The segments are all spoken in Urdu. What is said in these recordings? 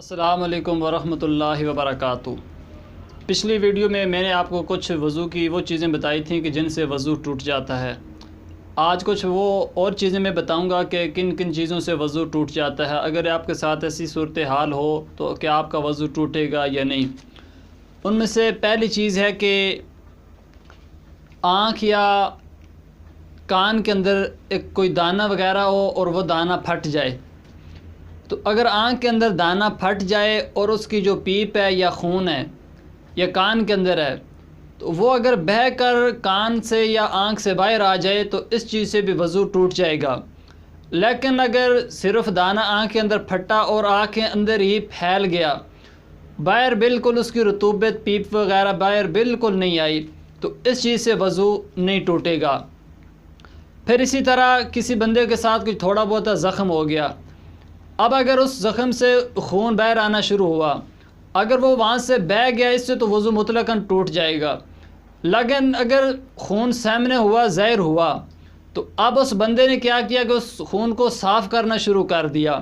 السلام علیکم ورحمۃ اللہ وبرکاتہ۔ پچھلی ویڈیو میں نے آپ کو کچھ وضو کی وہ چیزیں بتائی تھیں کہ جن سے وضو ٹوٹ جاتا ہے۔ آج کچھ وہ اور چیزیں میں بتاؤں گا کہ کن کن چیزوں سے وضو ٹوٹ جاتا ہے۔ اگر آپ کے ساتھ ایسی صورتحال ہو تو کیا آپ کا وضو ٹوٹے گا یا نہیں۔ ان میں سے پہلی چیز ہے کہ آنکھ یا کان کے اندر ایک کوئی دانہ وغیرہ ہو اور وہ دانہ پھٹ جائے۔ تو اگر آنکھ کے اندر دانہ پھٹ جائے اور اس کی جو پیپ ہے یا خون ہے یا کان کے اندر ہے تو وہ اگر بہہ کر کان سے یا آنکھ سے باہر آ جائے تو اس چیز سے بھی وضو ٹوٹ جائے گا۔ لیکن اگر صرف دانہ آنکھ کے اندر پھٹا اور آنکھ کے اندر ہی پھیل گیا، باہر بالکل اس کی رطوبت پیپ وغیرہ باہر بالکل نہیں آئی تو اس چیز سے وضو نہیں ٹوٹے گا۔ پھر اسی طرح کسی بندے کے ساتھ کچھ تھوڑا بہت زخم ہو گیا، اب اگر اس زخم سے خون باہر آنا شروع ہوا، اگر وہ وہاں سے بہہ گیا اس سے تو وضو مطلقاً ٹوٹ جائے گا۔ لیکن اگر خون سامنے ہوا، ظاہر ہوا، تو اب اس بندے نے کیا کیا کہ اس خون کو صاف کرنا شروع کر دیا۔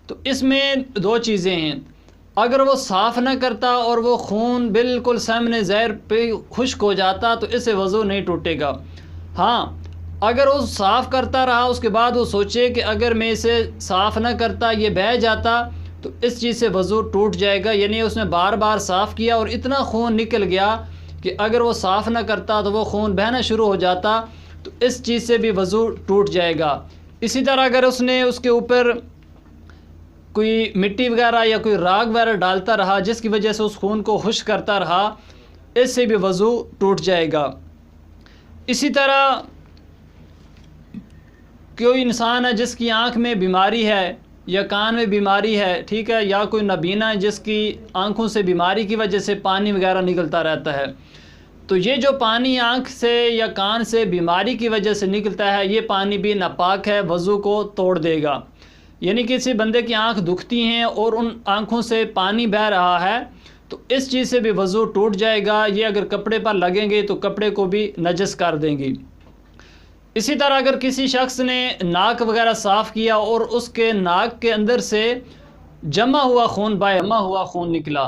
تو اس میں دو چیزیں ہیں، اگر وہ صاف نہ کرتا اور وہ خون بالکل سامنے ظاہر پہ خشک ہو جاتا تو اس سے وضو نہیں ٹوٹے گا۔ ہاں، اگر وہ صاف کرتا رہا اس کے بعد وہ سوچے کہ اگر میں اسے صاف نہ کرتا یہ بہہ جاتا تو اس چیز سے وضو ٹوٹ جائے گا، یعنی اس نے بار بار صاف کیا اور اتنا خون نکل گیا کہ اگر وہ صاف نہ کرتا تو وہ خون بہنا شروع ہو جاتا تو اس چیز سے بھی وضو ٹوٹ جائے گا۔ اسی طرح اگر اس نے اس کے اوپر کوئی مٹی وغیرہ یا کوئی راگ وغیرہ ڈالتا رہا جس کی وجہ سے اس خون کو خشک کرتا رہا، اس سے بھی وضو ٹوٹ جائے گا۔ اسی طرح کوئی انسان ہے جس کی آنکھ میں بیماری ہے یا کان میں بیماری ہے، ٹھیک ہے، یا کوئی نابینا ہے جس کی آنکھوں سے بیماری کی وجہ سے پانی وغیرہ نکلتا رہتا ہے، تو یہ جو پانی آنکھ سے یا کان سے بیماری کی وجہ سے نکلتا ہے یہ پانی بھی ناپاک ہے، وضو کو توڑ دے گا۔ یعنی کسی بندے کی آنکھ دکھتی ہیں اور ان آنکھوں سے پانی بہہ رہا ہے تو اس چیز سے بھی وضو ٹوٹ جائے گا۔ یہ اگر کپڑے پر لگیں گے تو کپڑے کو بھی نجس کر دیں گی۔ اسی طرح اگر کسی شخص نے ناک وغیرہ صاف کیا اور اس کے ناک کے اندر سے جمع ہوا خون نکلا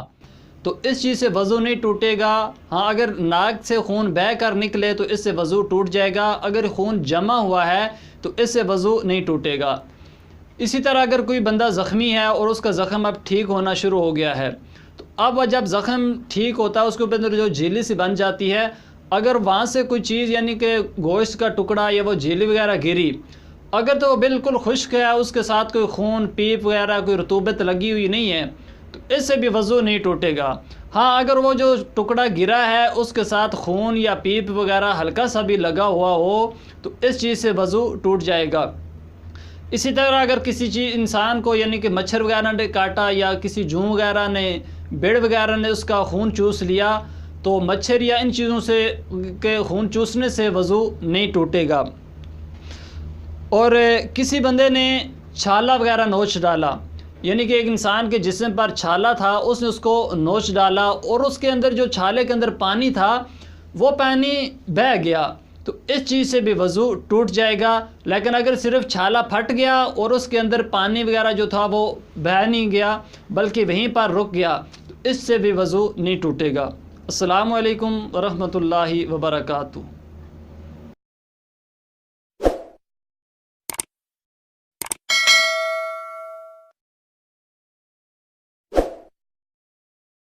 تو اس چیز سے وضو نہیں ٹوٹے گا۔ ہاں، اگر ناک سے خون بہہ کر نکلے تو اس سے وضو ٹوٹ جائے گا، اگر خون جمع ہوا ہے تو اس سے وضو نہیں ٹوٹے گا۔ اسی طرح اگر کوئی بندہ زخمی ہے اور اس کا زخم اب ٹھیک ہونا شروع ہو گیا ہے تو اب جب زخم ٹھیک ہوتا ہے اس کے اوپر جو جھیلی سی بن جاتی ہے، اگر وہاں سے کوئی چیز یعنی کہ گوشت کا ٹکڑا یا وہ جھیلی وغیرہ گری، اگر تو وہ بالکل خشک ہے، اس کے ساتھ کوئی خون پیپ وغیرہ کوئی رطوبت لگی ہوئی نہیں ہے تو اس سے بھی وضو نہیں ٹوٹے گا۔ ہاں، اگر وہ جو ٹکڑا گرا ہے اس کے ساتھ خون یا پیپ وغیرہ ہلکا سا بھی لگا ہوا ہو تو اس چیز سے وضو ٹوٹ جائے گا۔ اسی طرح اگر کسی چیز انسان کو یعنی کہ مچھر وغیرہ نے کاٹا یا کسی جوں وغیرہ نے بیڑ وغیرہ نے اس کا خون چوس لیا تو مچھر یا ان چیزوں سے کے خون چوسنے سے وضو نہیں ٹوٹے گا۔ اور کسی بندے نے چھالا وغیرہ نوچ ڈالا، یعنی کہ ایک انسان کے جسم پر چھالا تھا، اس نے اس کو نوچ ڈالا اور اس کے اندر جو چھالے کے اندر پانی تھا وہ پانی بہہ گیا تو اس چیز سے بھی وضو ٹوٹ جائے گا۔ لیکن اگر صرف چھالا پھٹ گیا اور اس کے اندر پانی وغیرہ جو تھا وہ بہہ نہیں گیا بلکہ وہیں پر رک گیا تو اس سے بھی وضو نہیں ٹوٹے گا۔ السلام علیکم ورحمۃ اللہ وبرکاتہ۔